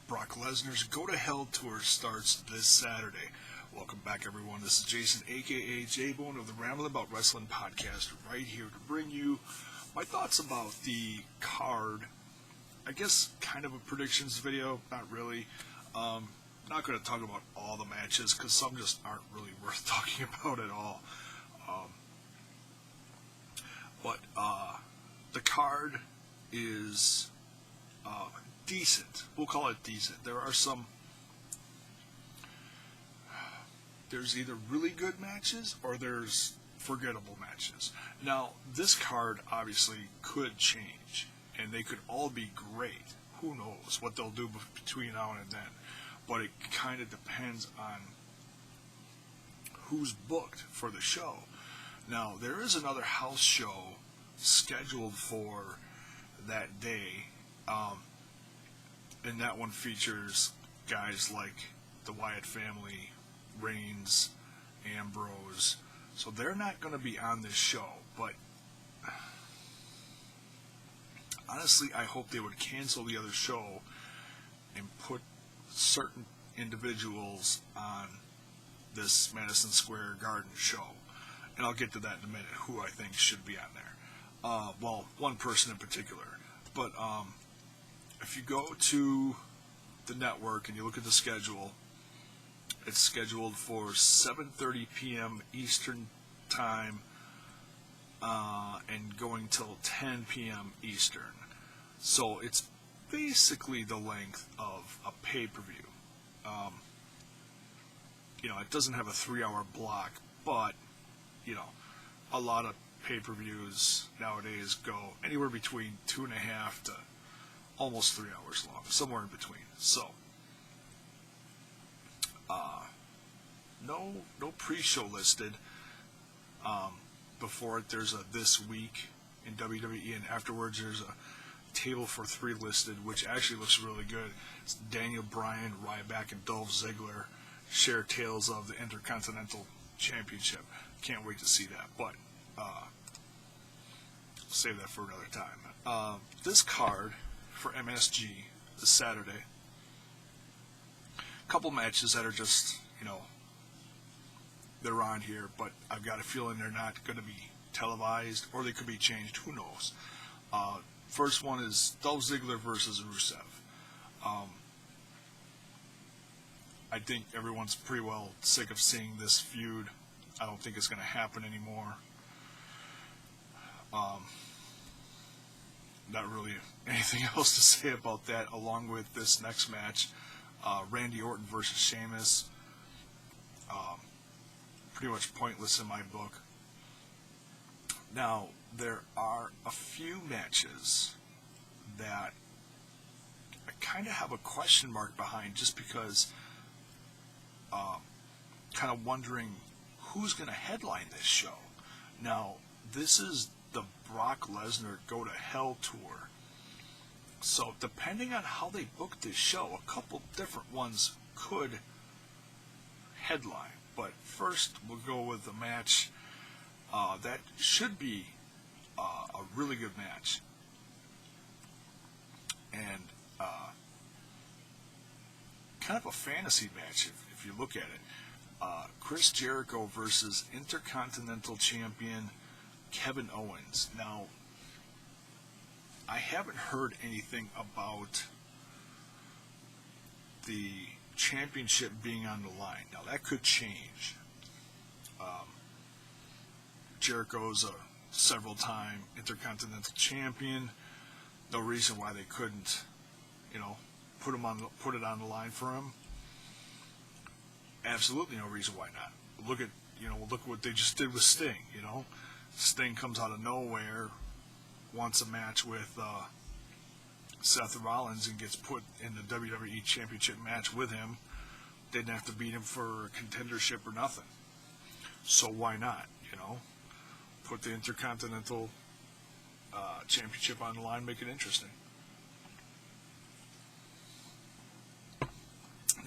Brock Lesnar's Go to Hell tour starts this Saturday. Welcome back, everyone. This is Jason, aka J-Bone of the Ramble About Wrestling podcast, right here to bring you my thoughts about the card. I guess kind of a predictions video, not really. Not going to talk about all the matches because some just aren't really worth talking about at all. But the card is decent. We'll call it decent. There's either really good matches or there's forgettable matches. Now, this card obviously could change, and they could all be great. Who knows what they'll do between now and then. But it kind of depends on who's booked for the show. Now, there is another house show scheduled for that day, and that one features guys like the Wyatt family, Reigns, Ambrose. So they're not going to be on this show, but honestly, I hope they would cancel the other show and put certain individuals on this Madison Square Garden show. And I'll get to that in a minute, who I think should be on there. Well, one person in particular. But if you go to the network and you look at the schedule, it's scheduled for 7:30 p.m. Eastern Time and going till 10 p.m. Eastern. So it's basically the length of a pay-per-view. It doesn't have a 3-hour block, but, a lot of pay-per-views nowadays go anywhere between 2.5 to almost 3 hours long, somewhere in between. So, no pre-show listed. Before it, there's a This Week in WWE, and afterwards there's a Table for 3 listed, which actually looks really good. It's Daniel Bryan, Ryback, and Dolph Ziggler share tales of the Intercontinental Championship. Can't wait to see that, but save that for another time. This card for MSG this Saturday, a couple matches that are just, they're on here, but I've got a feeling they're not going to be televised, or they could be changed. Who knows? First one is Dolph Ziggler versus Rusev. I think everyone's pretty well sick of seeing this feud. I don't think it's going to happen anymore. Not really anything else to say about that, along with this next match, Randy Orton versus Sheamus. Pretty much pointless in my book. Now, there are a few matches that I kind of have a question mark behind, just because kind of wondering who's going to headline this show. Now, this is the Brock Lesnar Go to Hell tour. So, depending on how they book this show, a couple different ones could headline. But first, we'll go with the match that should be a really good match. And kind of a fantasy match, if you look at it. Chris Jericho versus Intercontinental Champion Kevin Owens. Now, I haven't heard anything about the championship being on the line. Now, that could change. Jericho's a several-time Intercontinental Champion. No reason why they couldn't, put it on the line for him. Absolutely no reason why not. Look at what they just did with Sting. Sting comes out of nowhere, wants a match with Seth Rollins, and gets put in the WWE Championship match with him. Didn't have to beat him for a contendership or nothing. So why not? Put the Intercontinental Championship on the line, make it interesting.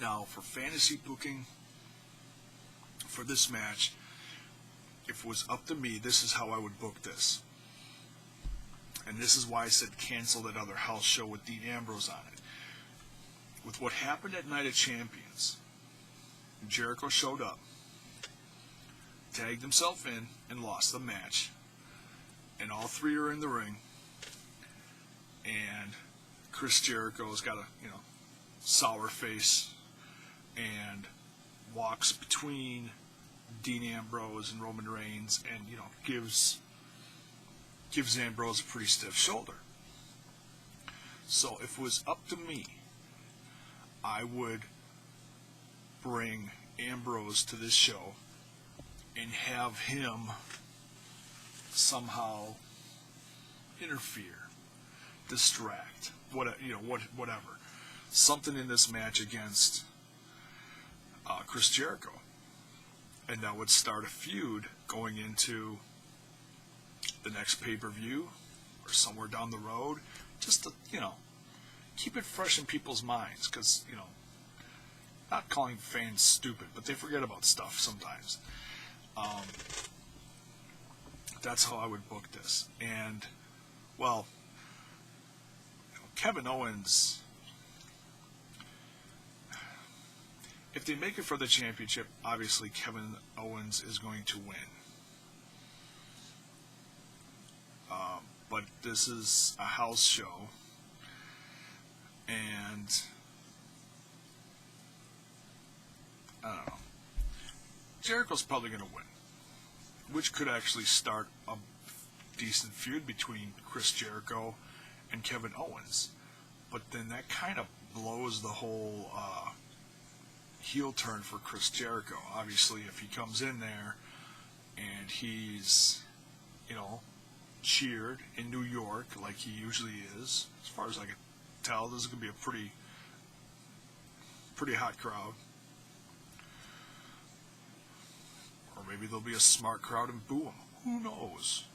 Now, for fantasy booking for this match, if it was up to me, this is how I would book this. And this is why I said cancel that other house show with Dean Ambrose on it. with what happened at Night of Champions, Jericho showed up, tagged himself in, and lost the match. And all three are in the ring. And Chris Jericho's got a, sour face and walks between Dean Ambrose and Roman Reigns and, gives Ambrose a pretty stiff shoulder. So if it was up to me, I would bring Ambrose to this show and have him somehow interfere, distract, whatever. Something in this match against Chris Jericho. And that would start a feud going into the next pay-per-view or somewhere down the road, just to, keep it fresh in people's minds, because, not calling fans stupid, but they forget about stuff sometimes. That's how I would book this. And, well, Kevin Owens, if they make it for the championship, obviously Kevin Owens is going to win. But this is a house show, and I don't know. Jericho's probably going to win, which could actually start a decent feud between Chris Jericho and Kevin Owens. But then that kind of blows the whole heel turn for Chris Jericho. Obviously, if he comes in there and he's, cheered in New York like he usually is, as far as I can tell, this is going to be a pretty hot crowd. Or maybe there'll be a smart crowd and boo him. Who knows?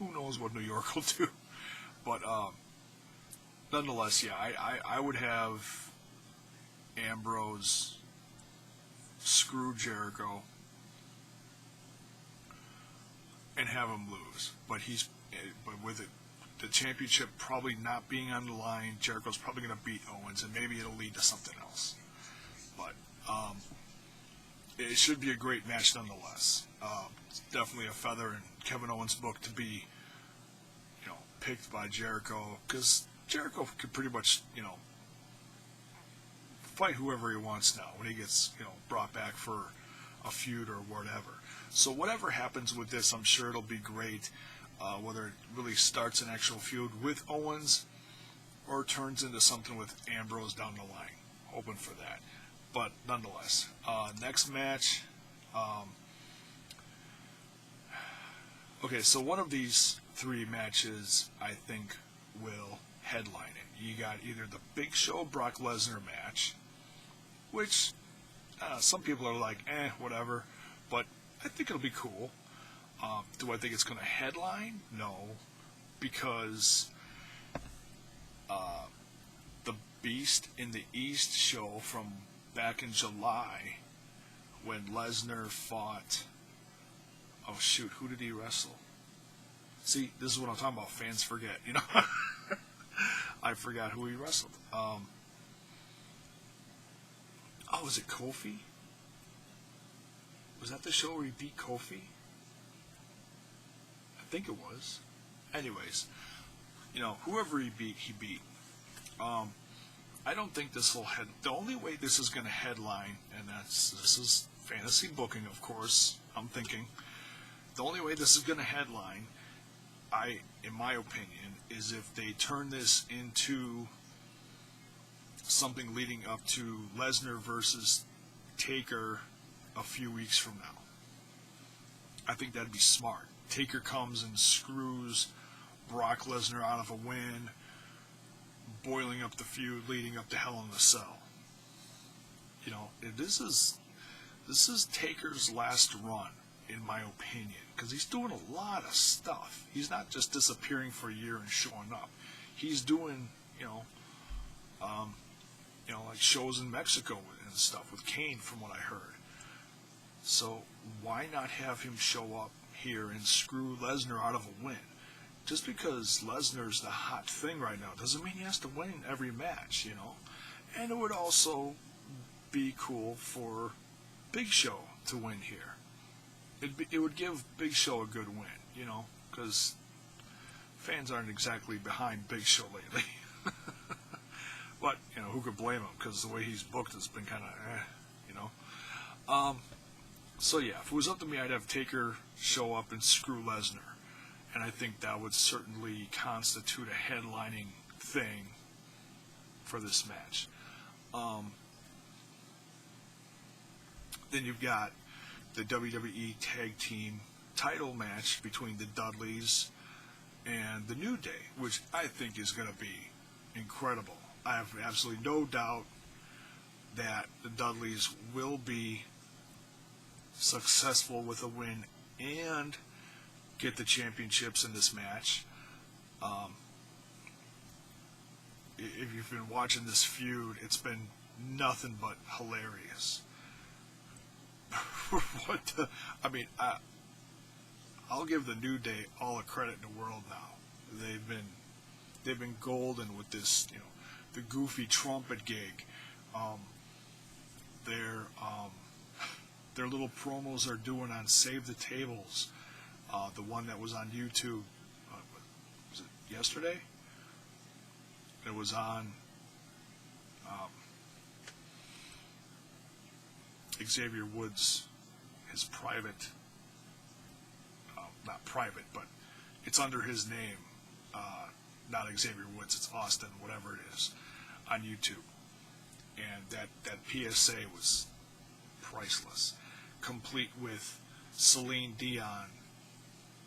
Who knows what New York will do? But nonetheless, yeah, I would have Ambrose screw Jericho and have him lose. But with the championship probably not being on the line, Jericho's probably going to beat Owens, and maybe it'll lead to something else. But it should be a great match nonetheless. It's definitely a feather in Kevin Owens' book to be, picked by Jericho, because Jericho could pretty much, fight whoever he wants now when he gets, brought back for a feud or whatever. So whatever happens with this, I'm sure it'll be great. Whether it really starts an actual feud with Owens or turns into something with Ambrose down the line. Hoping for that. But nonetheless, next match. Okay, so one of these three matches, I think, will headline it. You got either the Big Show Brock Lesnar match, which some people are like, whatever, but I think it'll be cool. Do I think it's going to headline? No, because the Beast in the East show from back in July, when Lesnar fought, oh shoot, who did he wrestle? See, this is what I'm talking about. Fans forget, I forgot who he wrestled. Was it Kofi? Was that the show where he beat Kofi? I think it was. Anyways, whoever he beat, he beat. I don't think this will the only way this is going to headline, and this is fantasy booking, of course, I'm thinking, the only way this is going to headline, in my opinion, is if they turn this into something leading up to Lesnar versus Taker a few weeks from now. I think that'd be smart. Taker comes and screws Brock Lesnar out of a win, boiling up the feud leading up to Hell in a Cell. This is Taker's last run, in my opinion, because he's doing a lot of stuff. He's not just disappearing for a year and showing up. He's doing, like shows in Mexico and stuff with Kane, from what I heard. So why not have him show up here and screw Lesnar out of a win? Just because Lesnar's the hot thing right now doesn't mean he has to win every match, And it would also be cool for Big Show to win here. It would give Big Show a good win, you know, because fans aren't exactly behind Big Show lately. But, you know, who could blame him? Because the way he's booked has been kind of, you know. So, yeah, if it was up to me, I'd have Taker show up and screw Lesnar. And I think that would certainly constitute a headlining thing for this match. Then you've got the WWE Tag Team title match between the Dudleys and the New Day, which I think is going to be incredible. I have absolutely no doubt that the Dudleys will be successful with a win and get the championships in this match. If you've been watching this feud, it's been nothing but hilarious. I'll give the New Day all the credit in the world now. They've been golden with this, you know, the goofy trumpet gig. Their little promos they're doing on Save the Tables, the one that was on YouTube. Was it yesterday? It was on Xavier Woods, his private, not private, but it's under his name, not Xavier Woods, it's Austin, whatever it is, on YouTube. And that PSA was priceless, complete with Celine Dion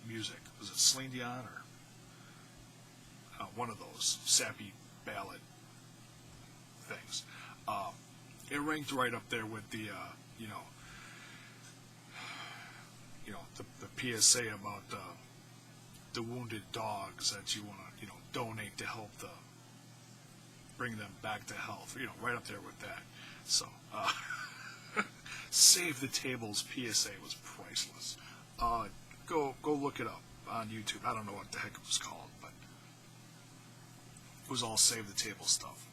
music. Was it Celine Dion or one of those sappy ballad things? It ranked right up there with the the PSA about the wounded dogs that you want to donate to help bring them back to health. Right up there with that. So Save the Tables PSA was priceless. Go look it up on YouTube. I don't know what the heck it was called, but it was all Save the Table stuff.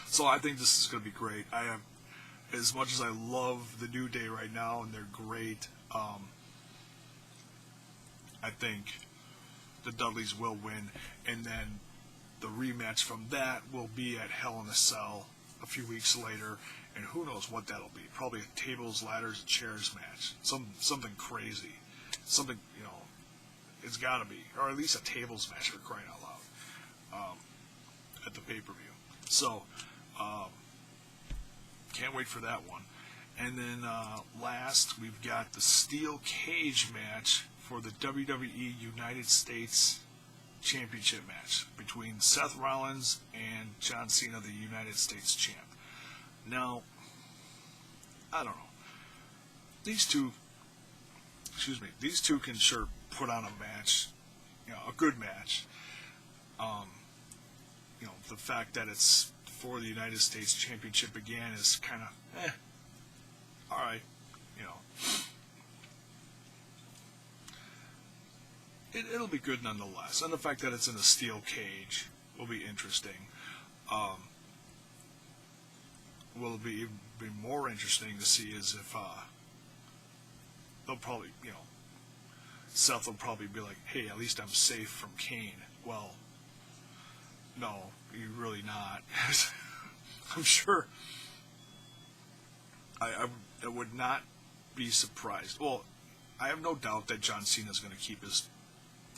So I think this is going to be great. I have, as much as I love the New Day right now, and they're great, I think the Dudleys will win, and then the rematch from that will be at Hell in a Cell a few weeks later, and who knows what that'll be. Probably a tables, ladders, and chairs match. Something crazy. Something, it's got to be. Or at least a tables match, for crying out loud, at the pay-per-view. So, can't wait for that one. And then last, we've got the Steel Cage match for the WWE United States Championship match between Seth Rollins and John Cena, the United States champ. Now, I don't know. These two can sure put on a match, a good match. The fact that it's for the United States Championship again is kind of, all right, It'll be good nonetheless. And the fact that it's in a steel cage will be interesting. Will be more interesting to see is if they'll probably, Seth will probably be like, hey, at least I'm safe from Kane. Well, no, you're really not. I'm sure I would not be surprised. Well, I have no doubt that John Cena is going to keep his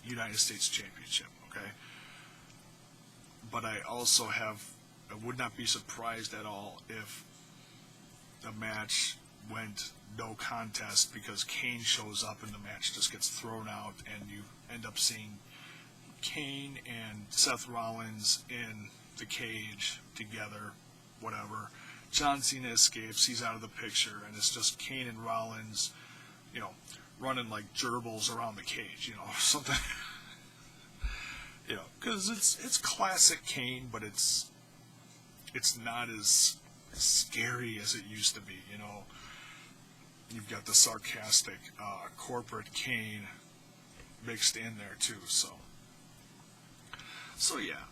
United States Championship, okay? But I would not be surprised at all if the match went no contest because Kane shows up and the match just gets thrown out and you end up seeing Kane and Seth Rollins in the cage together, whatever. John Cena escapes, he's out of the picture, and it's just Kane and Rollins, running like gerbils around the cage, something. Because it's classic Kane, but it's not as scary as it used to be. You've got the sarcastic corporate Kane mixed in there too. So yeah,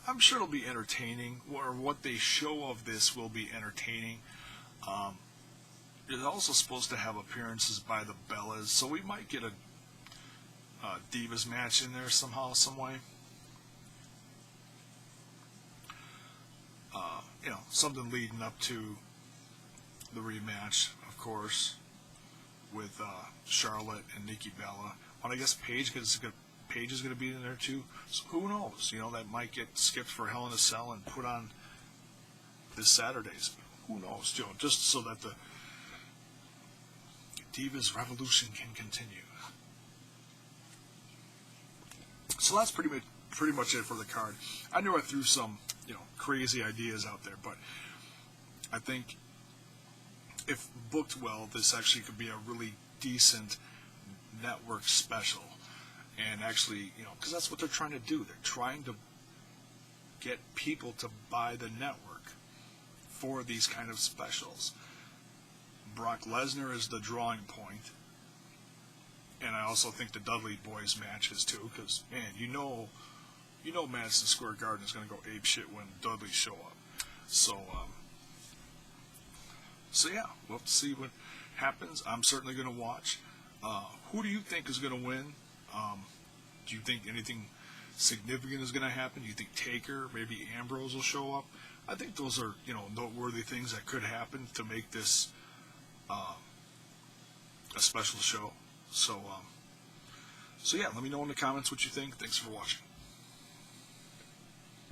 I'm sure it'll be entertaining, or what they show of this will be entertaining. It's also supposed to have appearances by the Bellas, so we might get a Divas match in there somehow, some way. Something leading up to the rematch, of course, with Charlotte and Nikki Bella. Well, I guess Paige is going to be in there too. So who knows? That might get skipped for Hell in a Cell and put on this Saturday's. Who knows? Just so that the Divas revolution can continue. So that's pretty much it for the card. I knew I threw some crazy ideas out there, but I think if booked well, this actually could be a really decent network special. And actually, because that's what they're trying to do. They're trying to get people to buy the network for these kind of specials. Brock Lesnar is the drawing point. And I also think the Dudley Boys matches too, because, man, Madison Square Garden is going to go apeshit when Dudley show up. So yeah, we'll have to see what happens. I'm certainly going to watch. Who do you think is going to win? Do you think anything significant is going to happen? Do you think Taker, maybe Ambrose will show up? I think those are, noteworthy things that could happen to make this a special show. So yeah, let me know in the comments what you think. Thanks for watching.